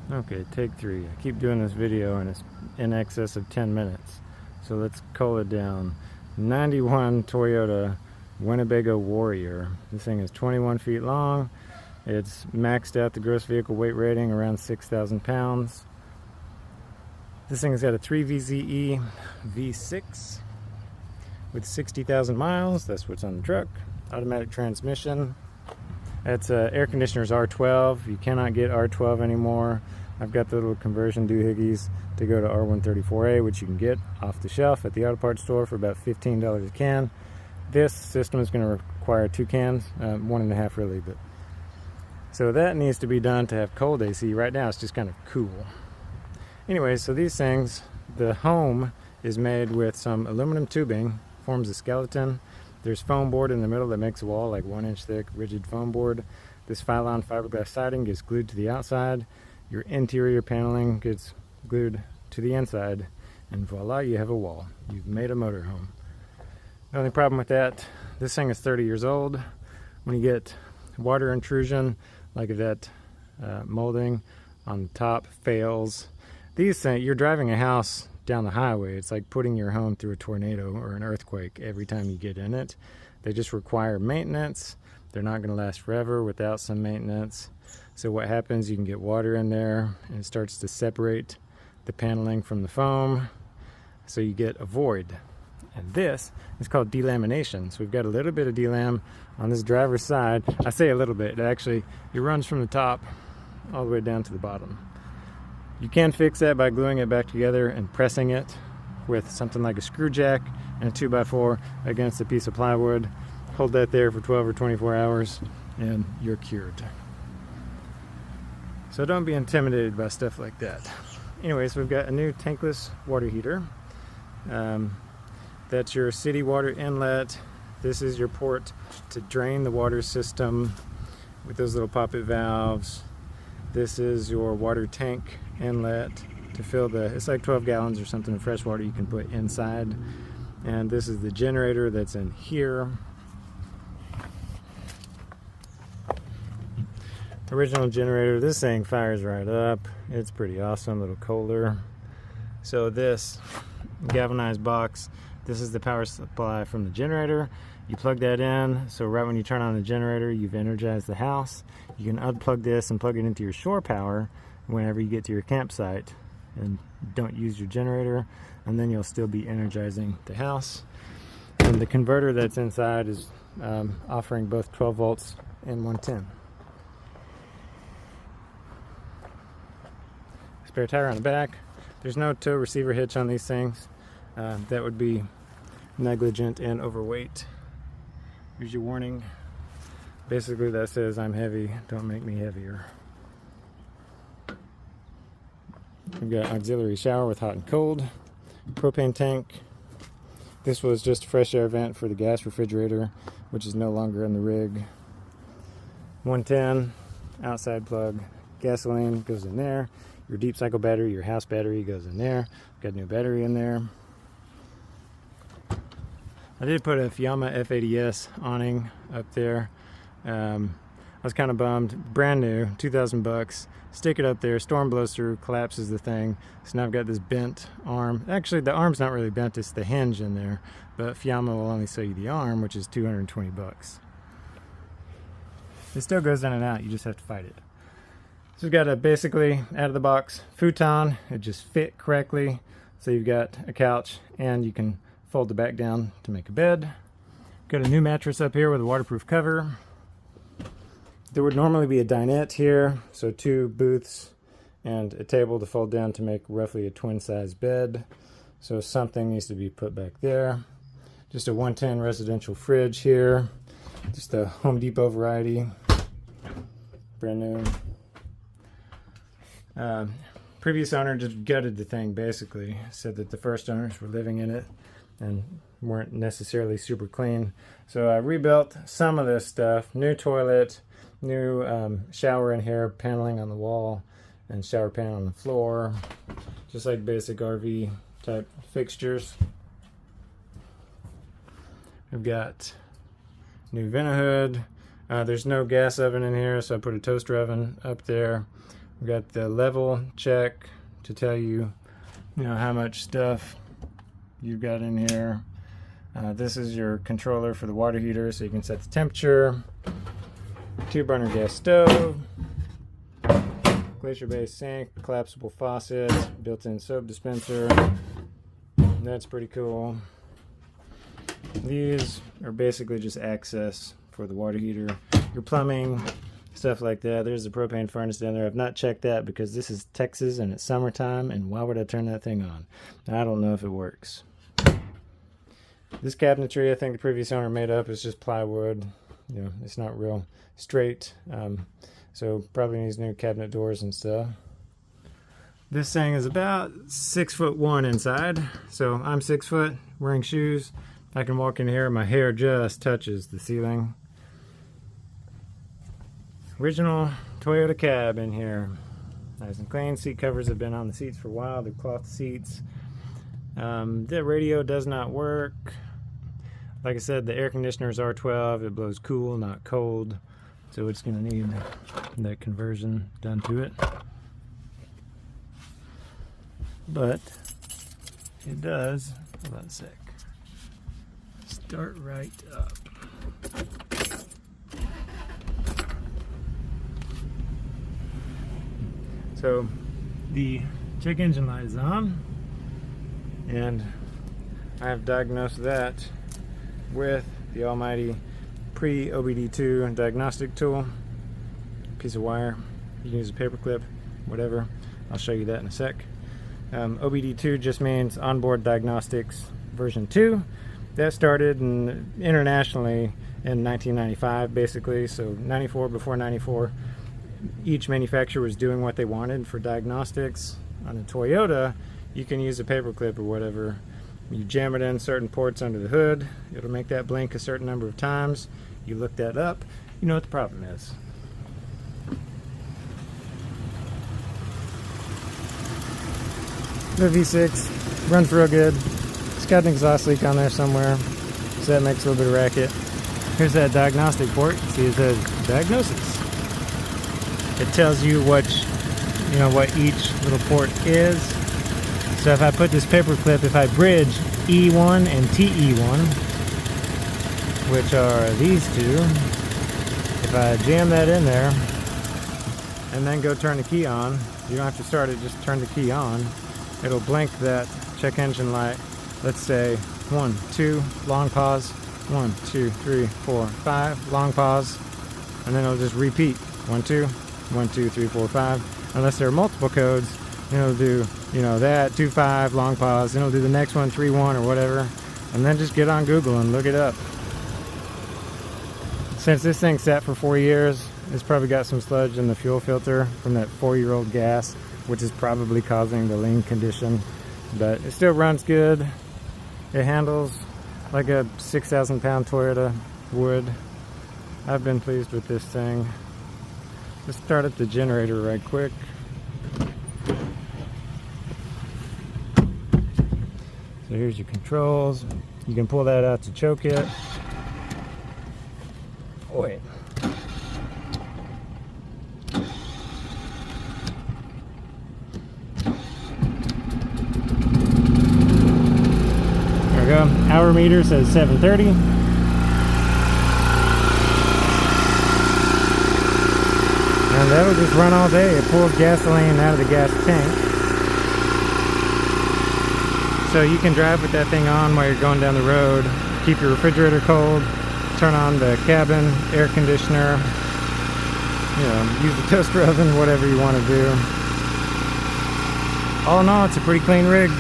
Okay, take 3. I keep doing this video and it's in excess of 10 minutes. So let's cull it down. 91 Toyota Winnebago Warrior. This thing is 21 feet long. It's maxed out the gross vehicle weight rating around 6,000 pounds. This thing has got a 3VZE V6 with 60,000 miles. That's what's on the truck. Automatic transmission. That's air conditioner's R12. You cannot get R12 anymore. I've got the little conversion doohickeys to go to R134A, which you can get off the shelf at the auto parts store for about $15 a can. This system is going to require 2 cans, 1.5 really, but so that needs to be done to have cold AC. Right now it's just kind of cool. Anyway, so these things, the home is made with some aluminum tubing, forms a skeleton. There's foam board in the middle that makes a wall, like 1-inch thick, rigid foam board. This Phylon fiberglass siding gets glued to the outside. Your interior paneling gets glued to the inside, and voila, you have a wall. You've made a motorhome. The only problem with that, this thing is 30 years old. When you get water intrusion, like if that molding on the top fails, these things, you're driving a house down the highway. It's like putting your home through a tornado or an earthquake every time you get in it. They just require maintenance. They're not going to last forever without some maintenance. So what happens, you can get water in there and it starts to separate the paneling from the foam, so you get a void. And this is called delamination. So we've got a little bit of delam on this driver's side. I say a little bit, it runs from the top all the way down to the bottom. You can fix that by gluing it back together and pressing it with something like a screw jack and a 2x4 against a piece of plywood. Hold that there for 12 or 24 hours and you're cured. So don't be intimidated by stuff like that. Anyways, we've got a new tankless water heater. That's your city water inlet. This is your port to drain the water system with those little pop-it valves. This is your water tank inlet to fill it's like 12 gallons or something of fresh water you can put inside. And this is the generator that's in here. Original generator. This thing fires right up. It's pretty awesome. Little Kohler. So this galvanized box, this is the power supply from the generator. You plug that in, so right when you turn on the generator, you've energized the house. You can unplug this and plug it into your shore power whenever you get to your campsite and don't use your generator, and then you'll still be energizing the house. And the converter that's inside is offering both 12 volts and 110. Spare tire on the back. There's no tow receiver hitch on these things. That would be negligent and overweight. Here's your warning. Basically that says, I'm heavy, don't make me heavier. We've got auxiliary shower with hot and cold. Propane tank. This was just a fresh air vent for the gas refrigerator, which is no longer in the rig. 110, outside plug. Gasoline goes in there. Your deep cycle battery, your house battery goes in there. Got a new battery in there. I did put a Fiamma F80S awning up there. I was kind of bummed. Brand new, 2,000 bucks. Stick it up there, storm blows through, collapses the thing. So now I've got this bent arm. Actually, the arm's not really bent, it's the hinge in there. But Fiamma will only sell you the arm, which is 220 bucks. It still goes in and out, you just have to fight it. So we've got a basically out of the box futon. It just fit correctly. So you've got a couch and you can fold the back down to make a bed. Got a new mattress up here with a waterproof cover. There would normally be a dinette here, so 2 booths and a table to fold down to make roughly a twin size bed. So something needs to be put back there. Just a 110 residential fridge here. Just a Home Depot variety. Brand new. Previous owner just gutted the thing basically. Said that the first owners were living in it and weren't necessarily super clean. So I rebuilt some of this stuff. New toilet, new shower in here, paneling on the wall, and shower pan on the floor. Just like basic RV type fixtures. We've got new vent hood. There's no gas oven in here, so I put a toaster oven up there We got the level check to tell you, how much stuff you've got in here. This is your controller for the water heater, so you can set the temperature. 2-burner gas stove, glacier-based sink, collapsible faucet, built-in soap dispenser. That's pretty cool. These are basically just access for the water heater, your plumbing, stuff like that. There's the propane furnace down there. I've not checked that because this is Texas and it's summertime, and why would I turn that thing on? I don't know if it works. This cabinetry, I think the previous owner made up, is just plywood. It's not real straight, so probably needs new cabinet doors and stuff. This thing is about 6'1" inside, so I'm 6 foot, wearing shoes. I can walk in here, my hair just touches the ceiling. Original Toyota cab in here. Nice and clean. Seat covers have been on the seats for a while. They're cloth seats. The radio does not work. Like I said, the air conditioner is R12. It blows cool, not cold. So it's going to need that conversion done to it. But it does. Hold on a sec. Start right up. So the check engine light is on, and I have diagnosed that with the almighty pre-OBD2 diagnostic tool. Piece of wire. You can use a paper clip, whatever. I'll show you that in a sec. OBD2 just means onboard diagnostics version 2. That started internationally in 1995, basically. So 94, before 94, each manufacturer was doing what they wanted for diagnostics. On a Toyota, you can use a paper clip or whatever. You jam it in certain ports under the hood. It'll make that blink a certain number of times. You look that up. You know what the problem is. The V6 runs real good. It's got an exhaust leak on there somewhere, so that makes a little bit of racket. Here's that diagnostic port. See, it says diagnosis. It tells you what each little port is. So if I put this paper clip, if I bridge E1 and TE1, which are these two, if I jam that in there and then go turn the key on, you don't have to start it, just turn the key on. It'll blink that check engine light. Let's say 1, 2, long pause, 1, 2, 3, 4, 5, long pause, and then it'll just repeat 1, 2, 1, 2, 3, 4, 5. Unless there are multiple codes, it'll do, that 2, 5, long pause, then it'll do the next one 3, 1, or whatever, and then just get on Google and look it up. Since this thing sat for 4 years, it's probably got some sludge in the fuel filter from that 4-year-old gas, which is probably causing the lean condition, but it still runs good. It handles like a 6,000-pound Toyota would. I've been pleased with this thing. Let's start up the generator right quick. So here's your controls. You can pull that out to choke it. Oh, wait. There we go. Hour meter says 7:30. And that'll just run all day. It pulls gasoline out of the gas tank. So you can drive with that thing on while you're going down the road. Keep your refrigerator cold. Turn on the cabin air conditioner. Use the toaster oven, whatever you want to do. All in all, it's a pretty clean rig.